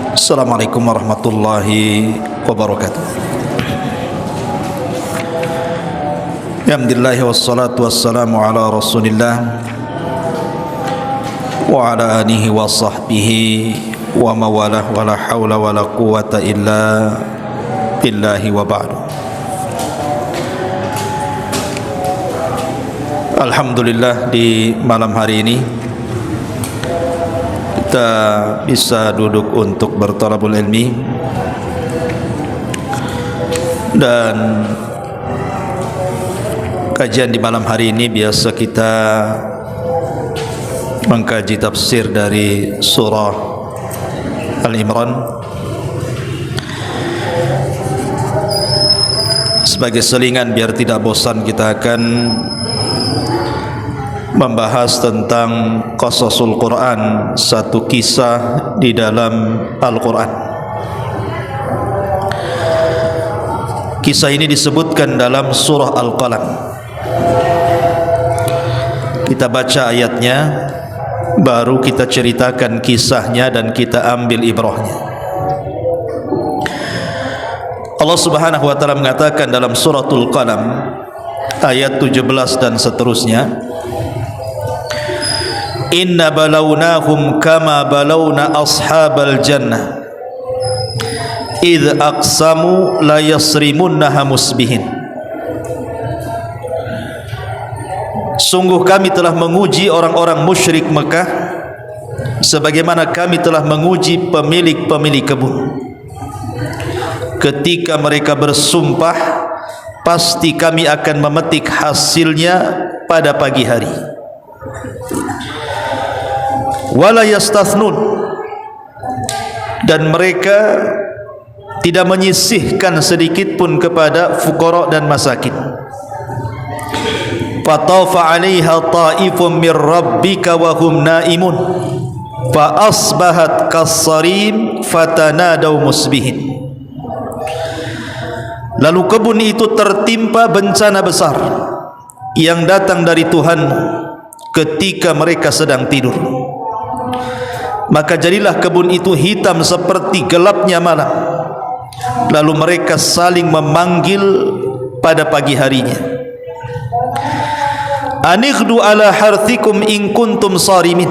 Assalamualaikum warahmatullahi wabarakatuh. Alhamdulillah wassalatu wassalamu ala Rasulillah wa ala alihi wa sahbihi wa mawalah wa la hawla wa la quwata illa billahi wa ba'du. Alhamdulillah, di malam hari ini kita bisa duduk untuk bertalabul ilmi, dan kajian di malam hari ini biasa kita mengkaji tafsir dari surah Al-Imran. Sebagai selingan biar tidak bosan, kita akan membahas tentang qasasul Quran, satu kisah di dalam Al-Quran. Kisah ini disebutkan dalam surah Al-Qalam. Kita baca ayatnya, baru kita ceritakan kisahnya dan kita ambil ibrahnya. Allah Subhanahu wa taala mengatakan dalam suratul Qalam ayat 17 dan seterusnya, Inna balawnahum kama balawna ashabal jannah idh aqsamu la yasrimunnaha musbihin. Sungguh kami telah menguji orang-orang musyrik Mekah sebagaimana kami telah menguji pemilik-pemilik kebun ketika mereka bersumpah pasti kami akan memetik hasilnya pada pagi hari. Wala yastathnun, dan mereka tidak menyisihkan sedikit pun kepada fuqara dan masakin. Fatafa 'alaiha ta'ifun mir rabbika wa hum naimun fa asbahat kas-sarim fatanadaw musbihin. Lalu kebun itu tertimpa bencana besar yang datang dari Tuhanmu ketika mereka sedang tidur. Maka jadilah kebun itu hitam seperti gelapnya malam. Lalu mereka saling memanggil pada pagi harinya, Anighdu ala harthikum in kuntum sarimin.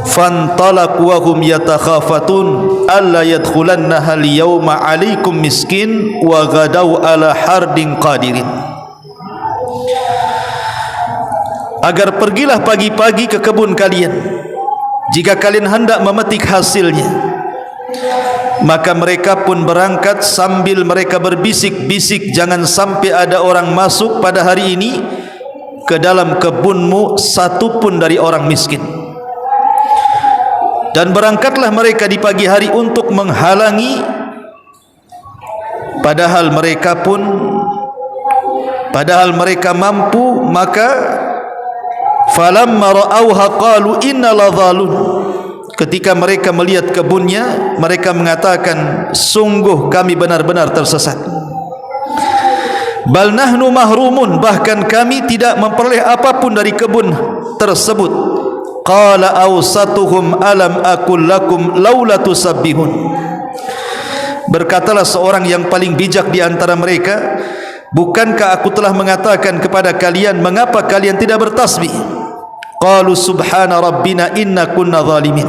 Fantalaqu wa hum yatakhafatun alla yadkhulannaha al-yawma 'alaikum miskin wa ghadaw ala hardin qadirin. Agar pergilah pagi-pagi ke kebun kalian jika kalian hendak memetik hasilnya. Maka mereka pun berangkat sambil mereka berbisik-bisik, jangan sampai ada orang masuk pada hari ini ke dalam kebunmu satupun dari orang miskin. Dan berangkatlah mereka di pagi hari untuk menghalangi, padahal mereka mampu. Maka falamma ra'awha qalu inna ladhalun, ketika mereka melihat kebunnya, mereka mengatakan, sungguh kami benar-benar tersesat. Bal nahnu mahrumun, bahkan kami tidak memperoleh apapun dari kebun tersebut. Qala awsatuhum alam aqul lakum laula tusabbihun. Berkatalah seorang yang paling bijak di antara mereka, bukankah aku telah mengatakan kepada kalian, mengapa kalian tidak bertasbih? Qalu subhana rabbina inna kunna zalimin.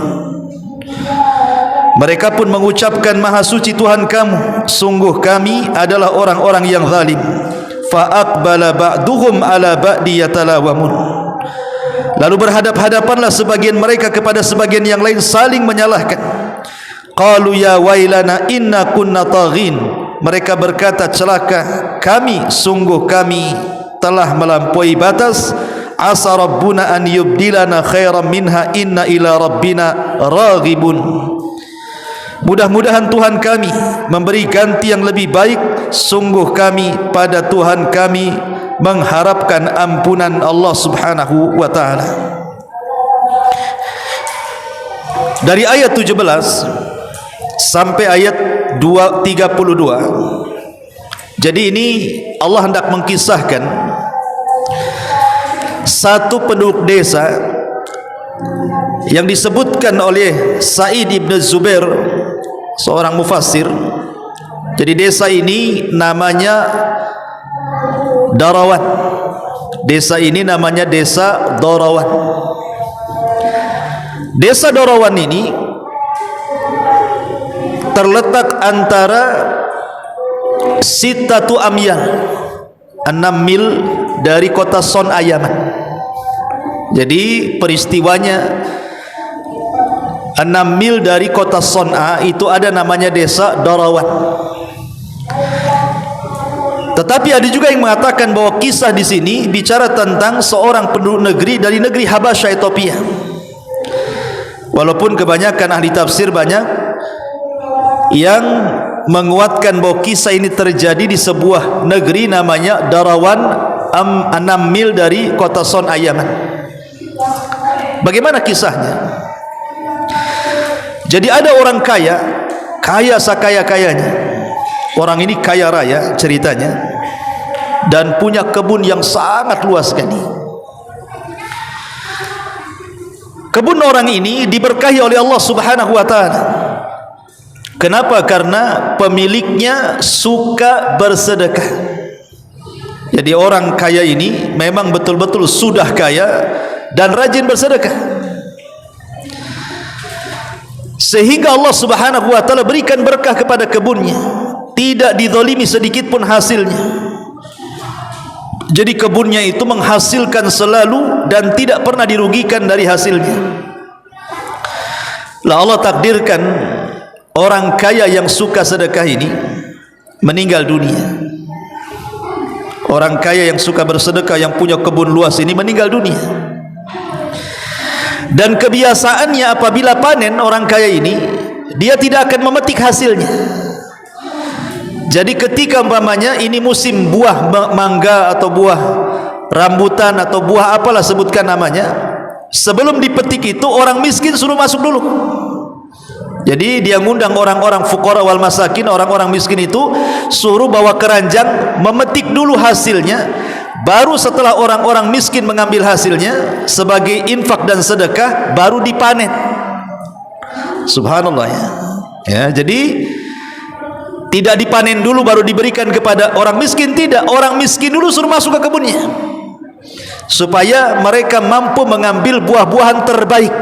Mereka pun mengucapkan, maha suci Tuhan kamu, sungguh kami adalah orang-orang yang zalim. Fa aqbala ba'duhum ala ba'di yatalawamun. Lalu berhadap-hadapanlah sebagian mereka kepada sebagian yang lain, saling menyalahkan. Qalu ya wailana inna kunna taghin. Mereka berkata, celaka kami, sungguh kami telah melampaui batas. Asa rabbuna an yubdilana khairan minha inna ila rabbina raghibun. Mudah-mudahan Tuhan kami memberi ganti yang lebih baik. Sungguh kami pada Tuhan kami mengharapkan ampunan Allah Subhanahu wa ta'ala. Dari ayat 17 sampai ayat 32. Jadi ini Allah hendak mengkisahkan satu penduduk desa yang disebutkan oleh Sa'id ibn Zubair seorang mufassir. Jadi desa ini namanya Darawan. Desa ini namanya desa Darawan. Desa Darawan ini terletak antara Sittatu Amyal, 6 mil dari kota Son'a Yaman. Jadi peristiwanya 6 mil dari kota Son'a itu ada namanya desa Darawan. Tetapi ada juga yang mengatakan bahwa kisah di sini bicara tentang seorang penduduk negeri dari negeri Habasyah, Ethiopia. Walaupun kebanyakan ahli tafsir banyak yang menguatkan bahwa kisah ini terjadi di sebuah negeri namanya Darawan, 6 mil dari kota Son'a Yaman. Bagaimana kisahnya? Jadi ada orang kaya, kaya sakaya-kayanya. Orang ini kaya raya ceritanya, dan punya kebun yang sangat luas sekali. Kebun orang ini diberkahi oleh Allah Subhanahu wa ta'ala. Kenapa? Karena pemiliknya suka bersedekah. Jadi orang kaya ini memang betul-betul sudah kaya dan rajin bersedekah, sehingga Allah Subhanahu wa ta'ala berikan berkah kepada kebunnya, tidak dizalimi sedikit pun hasilnya. Jadi kebunnya itu menghasilkan selalu dan tidak pernah dirugikan dari hasilnya. Lah Allah takdirkan orang kaya yang suka sedekah ini meninggal dunia. Orang kaya yang suka bersedekah, yang punya kebun luas ini meninggal dunia. Dan kebiasaannya apabila panen orang kaya ini, dia tidak akan memetik hasilnya. Jadi ketika umpamanya ini musim buah mangga atau buah rambutan atau buah apalah sebutkan namanya, sebelum dipetik itu orang miskin suruh masuk dulu. Jadi dia ngundang orang-orang fuqara wal masakin, orang-orang miskin itu suruh bawa keranjang memetik dulu hasilnya. Baru setelah orang-orang miskin mengambil hasilnya sebagai infak dan sedekah, baru dipanen. Subhanallah ya. Ya, jadi tidak dipanen dulu baru diberikan kepada orang miskin, tidak. Orang miskin dulu suruh masuk ke kebunnya, supaya mereka mampu mengambil buah-buahan terbaik.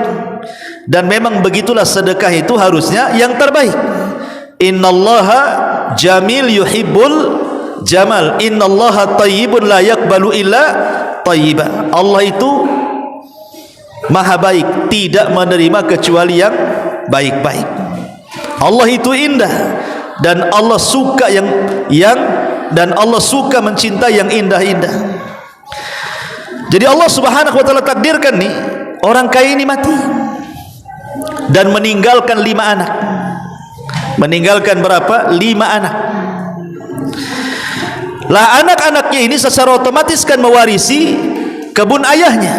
Dan memang begitulah sedekah itu harusnya yang terbaik. Innallaha jamil yuhibbul jamal, innallaha tayyibun la yaqbalu illa tayyiba. Allah itu maha baik, tidak menerima kecuali yang baik-baik. Allah itu indah, dan Allah suka dan Allah suka mencintai yang indah-indah. Jadi Allah Subhanahu wa ta'ala takdirkan nih orang kaya ini mati dan meninggalkan 5 anak. Meninggalkan berapa? 5 anak. Lah anak-anaknya ini secara otomatis kan mewarisi kebun ayahnya.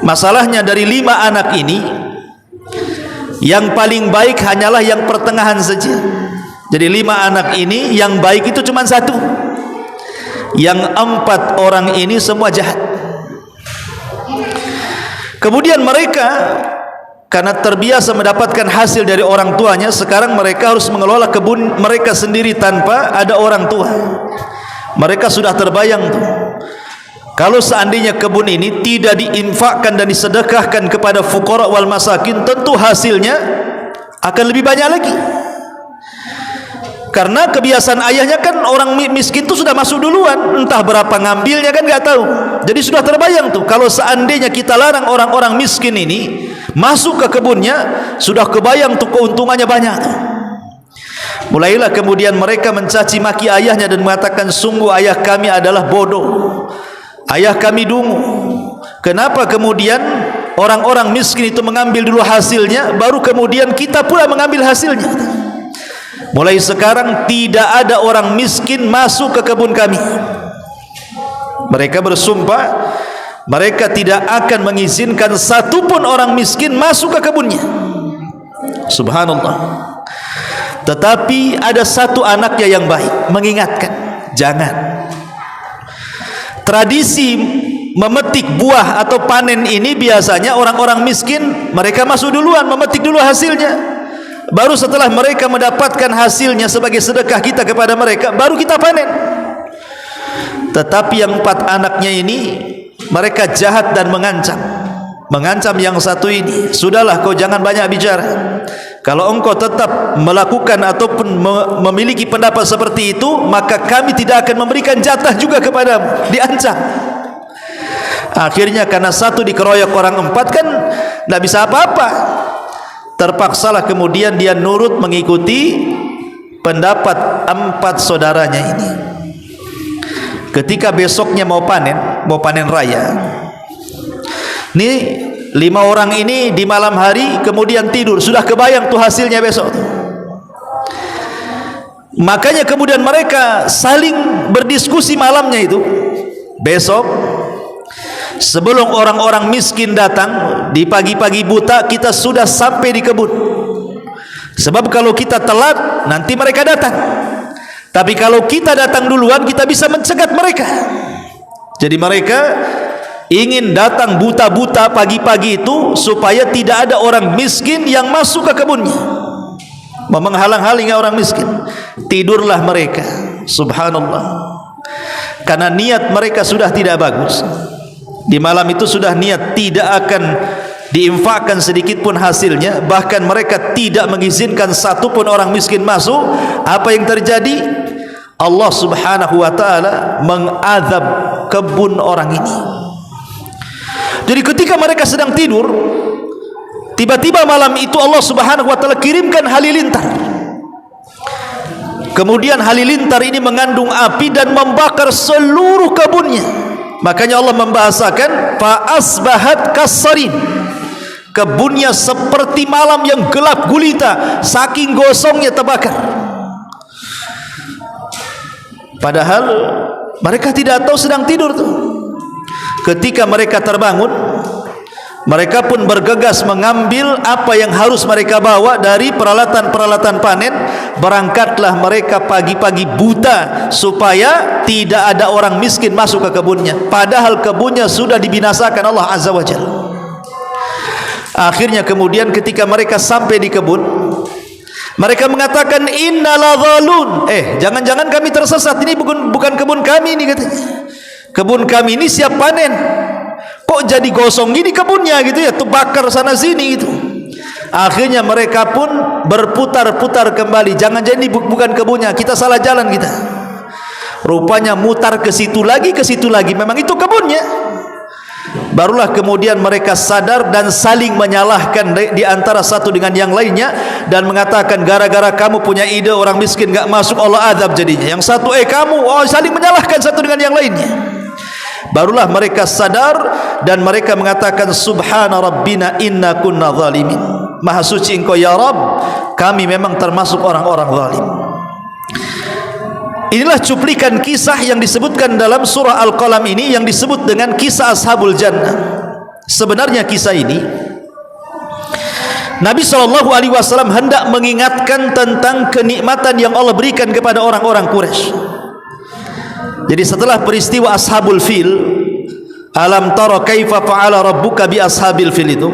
Masalahnya dari 5 anak ini, yang paling baik hanyalah yang pertengahan saja. Jadi 5 anak ini yang baik itu cuma 1. Yang 4 orang ini semua jahat. Kemudian mereka karena terbiasa mendapatkan hasil dari orang tuanya, sekarang mereka harus mengelola kebun mereka sendiri tanpa ada orang tua. Mereka sudah terbayang tuh, kalau seandainya kebun ini tidak diinfakkan dan disedekahkan kepada fuqara wal masakin, tentu hasilnya akan lebih banyak lagi. Karena kebiasaan ayahnya kan orang miskin itu sudah masuk duluan, entah berapa ngambilnya kan nggak tahu. Jadi sudah terbayang tuh, kalau seandainya kita larang orang-orang miskin ini masuk ke kebunnya, sudah kebayang tuh keuntungannya banyak tuh. Mulailah kemudian mereka mencaci maki ayahnya dan mengatakan, sungguh ayah kami adalah bodoh, ayah kami dungu. Kenapa kemudian orang-orang miskin itu mengambil dulu hasilnya, baru kemudian kita pula mengambil hasilnya? Mulai sekarang tidak ada orang miskin masuk ke kebun kami. Mereka bersumpah mereka tidak akan mengizinkan satupun orang miskin masuk ke kebunnya. Subhanallah. Tetapi ada 1 anaknya yang baik mengingatkan, jangan. Tradisi memetik buah atau panen ini biasanya orang-orang miskin mereka masuk duluan, memetik dulu hasilnya, Baru setelah mereka mendapatkan hasilnya sebagai sedekah kita kepada mereka, baru kita panen. Tetapi yang 4 anaknya ini, mereka jahat dan mengancam. Mengancam yang satu ini, sudahlah kau jangan banyak bicara. Kalau engkau tetap melakukan ataupun memiliki pendapat seperti itu, maka kami tidak akan memberikan jatah juga kepadamu. Diancam. Akhirnya karena satu dikeroyok orang 4 kan tidak bisa apa-apa. Terpaksalah kemudian dia nurut mengikuti pendapat 4 saudaranya ini. Ketika besoknya mau panen raya, ini 5 orang ini di malam hari kemudian tidur, sudah kebayang tuh hasilnya besok. Makanya kemudian mereka saling berdiskusi malamnya itu. Besok sebelum orang-orang miskin datang, di pagi-pagi buta kita sudah sampai di kebun. Sebab kalau kita telat, nanti mereka datang. Tapi kalau kita datang duluan, kita bisa mencegat mereka. Jadi mereka ingin datang buta-buta pagi-pagi itu supaya tidak ada orang miskin yang masuk ke kebunnya, menghalang-halangi orang miskin. Tidurlah mereka, subhanallah, karena niat mereka sudah tidak bagus. Di malam itu sudah niat tidak akan diinfakkan sedikit pun hasilnya, bahkan mereka tidak mengizinkan satu pun orang miskin masuk. Apa yang terjadi? Allah subhanahu wa ta'ala mengadab kebun orang ini. Jadi ketika mereka sedang tidur, tiba-tiba malam itu Allah subhanahu wa ta'ala kirimkan halilintar. Kemudian halilintar ini mengandung api dan membakar seluruh kebunnya. Makanya Allah membahasakan fa asbahat kasarin. Kebunnya seperti malam yang gelap gulita, saking gosongnya terbakar. Padahal mereka tidak tahu sedang tidur tuh. Ketika mereka terbangun, mereka pun bergegas mengambil apa yang harus mereka bawa dari peralatan-peralatan panen. Berangkatlah mereka pagi-pagi buta supaya tidak ada orang miskin masuk ke kebunnya. Padahal kebunnya sudah dibinasakan Allah Azza wa Jalla. Akhirnya kemudian ketika mereka sampai di kebun, mereka mengatakan innaladzalun. Jangan-jangan kami tersesat, ini bukan kebun kami ini katanya. Kebun kami ini siap panen, kok jadi gosong gini kebunnya gitu ya, tuh bakar sana sini gitu. Akhirnya mereka pun berputar-putar kembali, jangan jadi bukan kebunnya, kita salah jalan kita. Rupanya mutar ke situ lagi, memang itu kebunnya. Barulah kemudian mereka sadar dan saling menyalahkan di antara satu dengan yang lainnya, dan mengatakan gara-gara kamu punya ide orang miskin gak masuk Allah azab jadinya. Yang satu kamu, saling menyalahkan satu dengan yang lainnya. Barulah mereka sadar dan mereka mengatakan subhana rabbina inna kunna zalimin. Maha suci engkau ya Rabb, kami memang termasuk orang-orang zalim. Inilah cuplikan kisah yang disebutkan dalam surah Al-Qalam ini, yang disebut dengan kisah Ashabul Jannah. Sebenarnya kisah ini Nabi SAW hendak mengingatkan tentang kenikmatan yang Allah berikan kepada orang-orang Quraisy. Jadi setelah peristiwa Ashabul Fil, alam tara kaifa fa'ala rabbuka bi ashabil fil, itu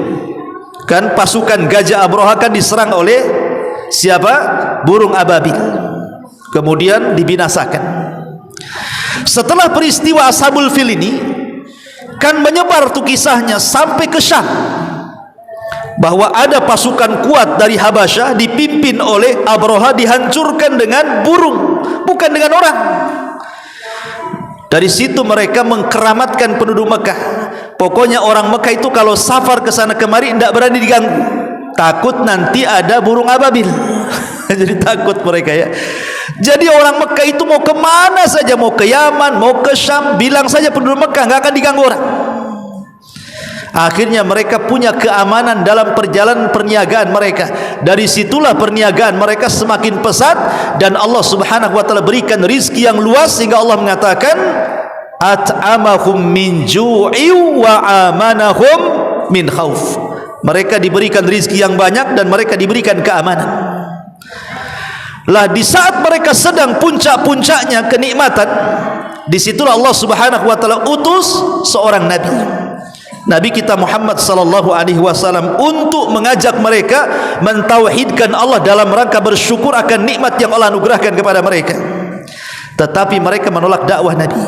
kan pasukan gajah Abraha kan diserang oleh siapa? Burung ababil. Kemudian dibinasakan. Setelah peristiwa Ashabul Fil ini kan menyebar tuh kisahnya sampai ke Syam, bahwa ada pasukan kuat dari Habasyah dipimpin oleh Abraha dihancurkan dengan burung, bukan dengan orang. Dari situ mereka mengkeramatkan penduduk Mekah. Pokoknya orang Mekah itu kalau safar ke sana kemari tidak berani diganggu, takut nanti ada burung ababil. Jadi takut mereka ya. Jadi orang Mekah itu mau kemana saja, mau ke Yaman, mau ke Syam, bilang saja penduduk Mekah, nggak akan diganggu orang. Akhirnya mereka punya keamanan dalam perjalanan perniagaan mereka. Dari situlah perniagaan mereka semakin pesat, dan Allah subhanahu wa ta'ala berikan rizki yang luas, sehingga Allah mengatakan at'amahum min ju'i wa amanahum min khauf. Mereka diberikan rizki yang banyak dan mereka diberikan keamanan. Lah di saat mereka sedang puncak-puncaknya kenikmatan, disitulah Allah subhanahu wa ta'ala utus seorang nabi. Nabi kita Muhammad sallallahu alaihi wasallam untuk mengajak mereka mentauhidkan Allah dalam rangka bersyukur akan nikmat yang Allah anugerahkan kepada mereka. Tetapi mereka menolak dakwah Nabi.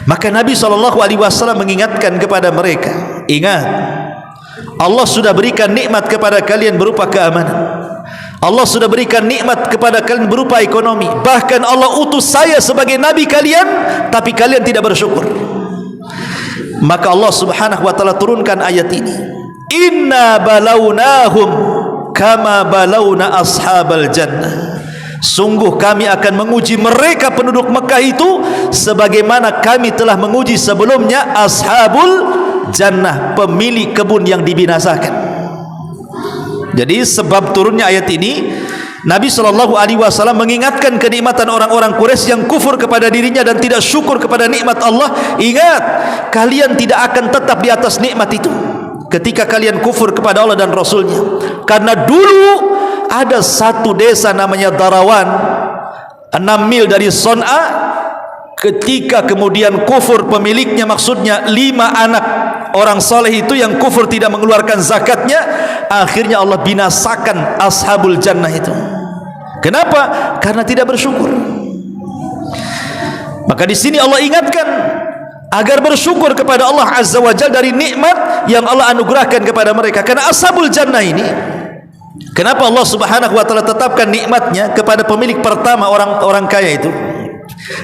Maka Nabi sallallahu alaihi wasallam mengingatkan kepada mereka, ingat, Allah sudah berikan nikmat kepada kalian berupa keamanan. Allah sudah berikan nikmat kepada kalian berupa ekonomi. Bahkan Allah utus saya sebagai nabi kalian, tapi kalian tidak bersyukur. Maka Allah subhanahu wa ta'ala turunkan ayat ini, inna balawnahum kama balawna ashabal jannah. Sungguh kami akan menguji mereka penduduk Mekah itu sebagaimana kami telah menguji sebelumnya ashabul jannah, pemilik kebun yang dibinasakan. Jadi sebab turunnya ayat ini, Nabi SAW mengingatkan kenikmatan orang-orang Quraisy yang kufur kepada dirinya dan tidak syukur kepada nikmat Allah. Ingat, kalian tidak akan tetap di atas nikmat itu ketika kalian kufur kepada Allah dan Rasulnya. Karena dulu ada satu desa namanya Darawan, 6 mil dari Son'a. Ketika kemudian kufur pemiliknya, maksudnya 5 anak orang soleh itu yang kufur tidak mengeluarkan zakatnya, akhirnya Allah binasakan ashabul jannah itu. Kenapa? Karena tidak bersyukur. Maka di sini Allah ingatkan agar bersyukur kepada Allah Azza wa Jalla dari nikmat yang Allah anugerahkan kepada mereka. Karena ashabul jannah ini, kenapa Allah Subhanahu wa taala tetapkan nikmatnya kepada pemilik pertama, orang kaya itu?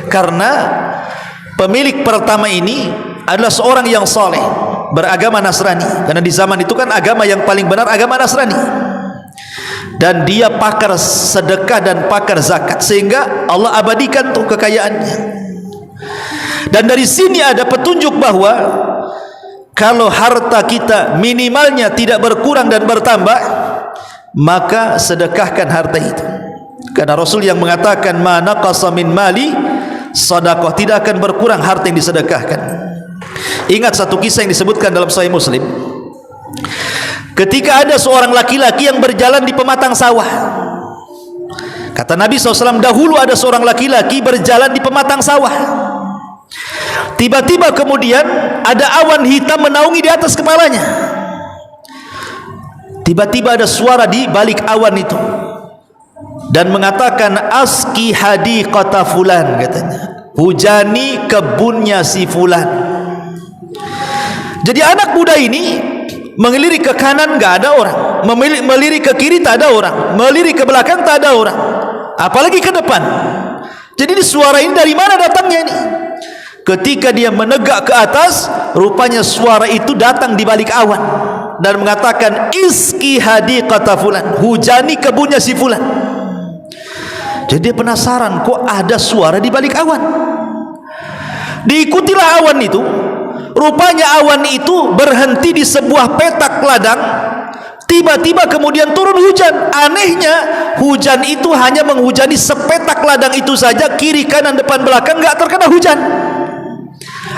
Karena pemilik pertama ini adalah seorang yang soleh, beragama Nasrani. Karena di zaman itu kan agama yang paling benar agama Nasrani. Dan dia pakar sedekah dan pakar zakat, sehingga Allah abadikan tuh kekayaannya. Dan dari sini ada petunjuk bahwa kalau harta kita minimalnya tidak berkurang dan bertambah, maka sedekahkan harta itu. Karena Rasul yang mengatakan ma naqasa min mali sedekah, tidak akan berkurang harta yang disedekahkan. Ingat satu kisah yang disebutkan dalam Sahih Muslim. Ketika ada seorang laki-laki yang berjalan di pematang sawah. Kata Nabi SAW, dahulu ada seorang laki-laki berjalan di pematang sawah. Tiba-tiba kemudian ada awan hitam menaungi di atas kepalanya. Tiba-tiba ada suara di balik awan itu dan mengatakan, aski hadiqata fulan, katanya, hujani kebunnya si fulan. Jadi anak muda ini melirik ke kanan nggak ada orang, melirik ke kiri tak ada orang, melirik ke belakang tak ada orang, apalagi ke depan. Jadi suara ini dari mana datangnya ini? Ketika dia menegak ke atas, rupanya suara itu datang di balik awan dan mengatakan, iski hadiqata fulan, hujani kebunnya si fulan. Jadi dia penasaran, kok ada suara di balik awan. Diikutilah awan itu. Rupanya awan itu berhenti di sebuah petak ladang. Tiba-tiba kemudian turun hujan. Anehnya hujan itu hanya menghujani sepetak ladang itu saja, kiri kanan depan belakang nggak terkena hujan.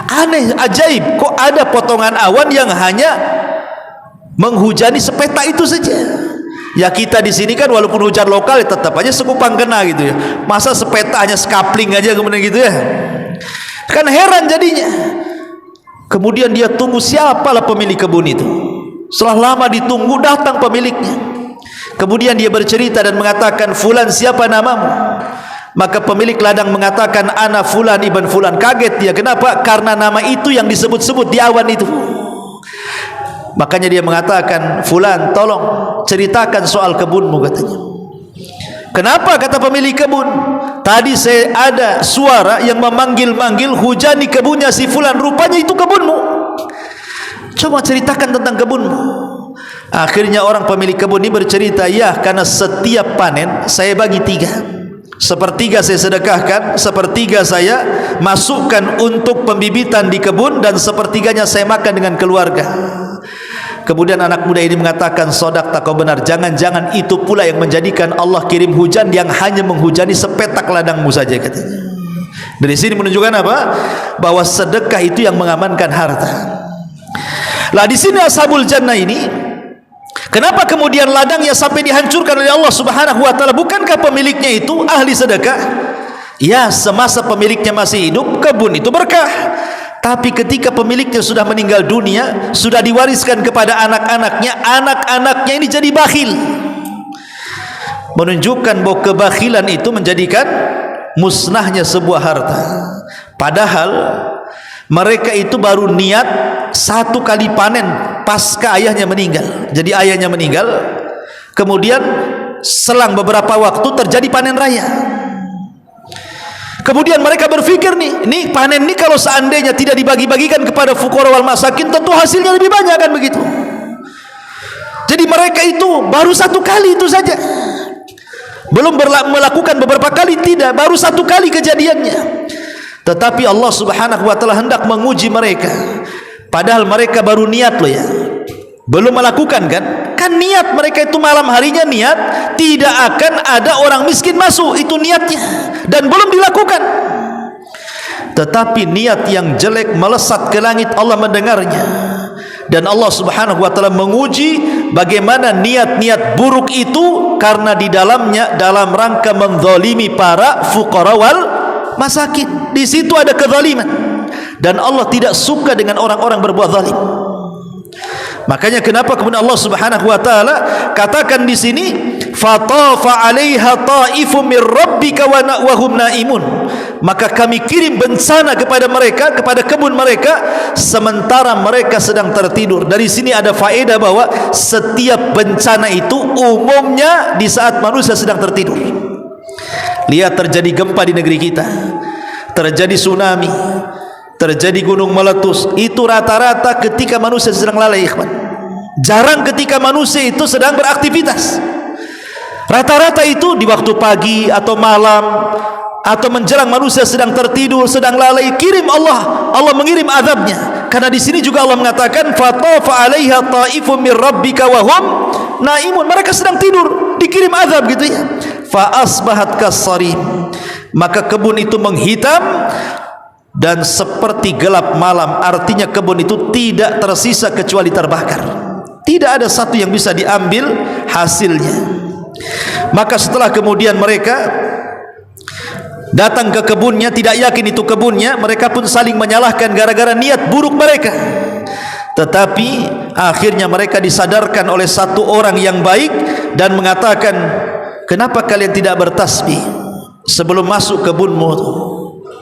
Aneh, ajaib, kok ada potongan awan yang hanya menghujani sepetak itu saja. Ya kita di sini kan walaupun hujan lokal ya tetap aja sekupang kena gitu ya. Masa sepeta hanya skapling aja kemudian gitu ya. Kan heran jadinya. Kemudian dia tunggu siapalah pemilik kebun itu. Setelah lama ditunggu datang pemiliknya. Kemudian dia bercerita dan mengatakan, fulan, siapa namamu? Maka pemilik ladang mengatakan, ana fulan ibn fulan. Kaget dia, kenapa? Karena nama itu yang disebut-sebut di awan itu. Makanya dia mengatakan, fulan, tolong ceritakan soal kebunmu, katanya. Kenapa? Kata pemilik kebun, tadi saya ada suara yang memanggil-manggil, hujani kebunnya si fulan, rupanya itu kebunmu. Coba ceritakan tentang kebunmu. Akhirnya orang pemilik kebun ini bercerita, ya karena setiap panen saya bagi 3. Sepertiga saya sedekahkan, sepertiga saya masukkan untuk pembibitan di kebun, dan sepertiganya saya makan dengan keluarga. Kemudian anak muda ini mengatakan, sodaqta, kau benar, jangan-jangan itu pula yang menjadikan Allah kirim hujan yang hanya menghujani sepetak ladangmu saja, katanya. Dari sini menunjukkan apa? Bahwa sedekah itu yang mengamankan harta. Lah di sini ashabul jannah ini, kenapa kemudian ladangnya sampai dihancurkan oleh Allah Subhanahu wa taala? Bukankah pemiliknya itu ahli sedekah? Ya, semasa pemiliknya masih hidup, kebun itu berkah. Tapi ketika pemiliknya sudah meninggal dunia, sudah diwariskan kepada anak-anaknya, anak-anaknya ini jadi bakhil. Menunjukkan bahwa kebakhilan itu menjadikan musnahnya sebuah harta. Padahal mereka itu baru niat satu kali panen pasca ayahnya meninggal. Jadi ayahnya meninggal, kemudian selang beberapa waktu terjadi panen raya. Kemudian mereka berpikir nih panen ini kalau seandainya tidak dibagi-bagikan kepada fuqara wal masakin, tentu hasilnya lebih banyak, kan begitu. Jadi mereka itu baru satu kali itu saja, belum melakukan beberapa kali, tidak, baru satu kali kejadiannya. Tetapi Allah subhanahu wa ta'ala hendak menguji mereka. Padahal mereka baru niat loh ya, belum melakukan kan niat mereka itu malam harinya niat tidak akan ada orang miskin masuk, itu niatnya, dan belum dilakukan. Tetapi niat yang jelek melesat ke langit, Allah mendengarnya, dan Allah subhanahu wa ta'ala menguji bagaimana niat-niat buruk itu, karena di dalamnya dalam rangka menzalimi para fuqara wal masakin. Di situ ada kezaliman, dan Allah tidak suka dengan orang-orang berbuat zalim. Makanya kenapa kemudian Allah Subhanahu wa taala katakan di sini, fatafa 'alaiha ta'ifum mir rabbika wa hum naimun. Maka kami kirim bencana kepada mereka, kepada kebun mereka, sementara mereka sedang tertidur. Dari sini ada faedah bahwa setiap bencana itu umumnya di saat manusia sedang tertidur. Lihat terjadi gempa di negeri kita, terjadi tsunami, terjadi gunung meletus, itu rata-rata ketika manusia sedang lalai, ikhwan. Jarang ketika manusia itu sedang beraktivitas. Rata-rata itu di waktu pagi atau malam, atau menjelang manusia sedang tertidur, sedang lalai, Allah mengirim azabnya. Karena di sini juga Allah mengatakan fatafa 'alaiha ta'ifum mir rabbika wa hum naimun. Mereka sedang tidur, dikirim azab gitu ya. Fa asbahat kasarim. Maka kebun itu menghitam dan seperti gelap malam. Artinya kebun itu tidak tersisa kecuali terbakar. Tidak ada satu yang bisa diambil hasilnya. Maka setelah kemudian mereka datang ke kebunnya, tidak yakin itu kebunnya, mereka pun saling menyalahkan gara-gara niat buruk mereka. Tetapi akhirnya mereka disadarkan oleh satu orang yang baik dan mengatakan, kenapa kalian tidak bertasbih sebelum masuk kebunmu?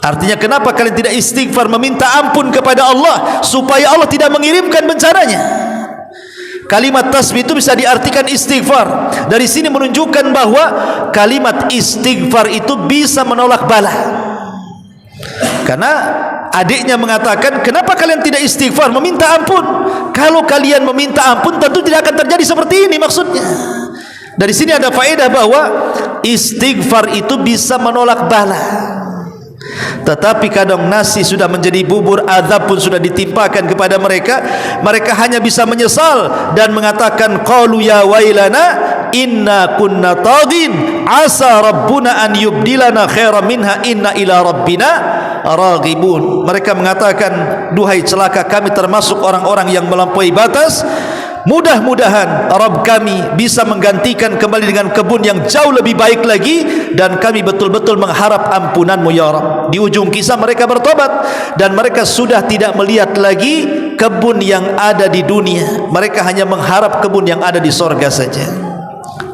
Artinya kenapa kalian tidak istighfar, meminta ampun kepada Allah supaya Allah tidak mengirimkan bencananya? Kalimat tasbih itu bisa diartikan istighfar. Dari sini menunjukkan bahwa kalimat istighfar itu bisa menolak bala. Karena adiknya mengatakan, kenapa kalian tidak istighfar, meminta ampun? Kalau kalian meminta ampun tentu tidak akan terjadi seperti ini, maksudnya. Dari sini ada faedah bahwa istighfar itu bisa menolak bala. Tetapi kadang nasi sudah menjadi bubur, azab pun sudah ditimpakan kepada mereka. Mereka hanya bisa menyesal dan mengatakan, qalu ya wailana inna kunna tagin asa rabbuna an yubdilana khairan minha inna ila rabbina raghibun. Mereka mengatakan, duhai celaka kami termasuk orang-orang yang melampaui batas. Mudah-mudahan Rabb kami bisa menggantikan kembali dengan kebun yang jauh lebih baik lagi, dan kami betul-betul mengharap ampunanmu ya Rabb. Di ujung kisah mereka bertobat dan mereka sudah tidak melihat lagi kebun yang ada di dunia. Mereka hanya mengharap kebun yang ada di sorga saja.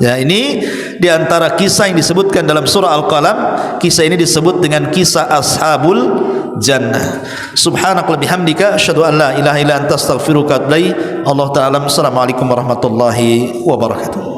Ya, ini diantara kisah yang disebutkan dalam surah Al-Qalam. Kisah ini disebut dengan kisah Ashabul Jannah. Subhanaka bihamdika asyhadu an la ilaha illa anta astaghfiruka wa atubu ilaik. Allah taala. Assalamualaikum warahmatullahi wabarakatuh.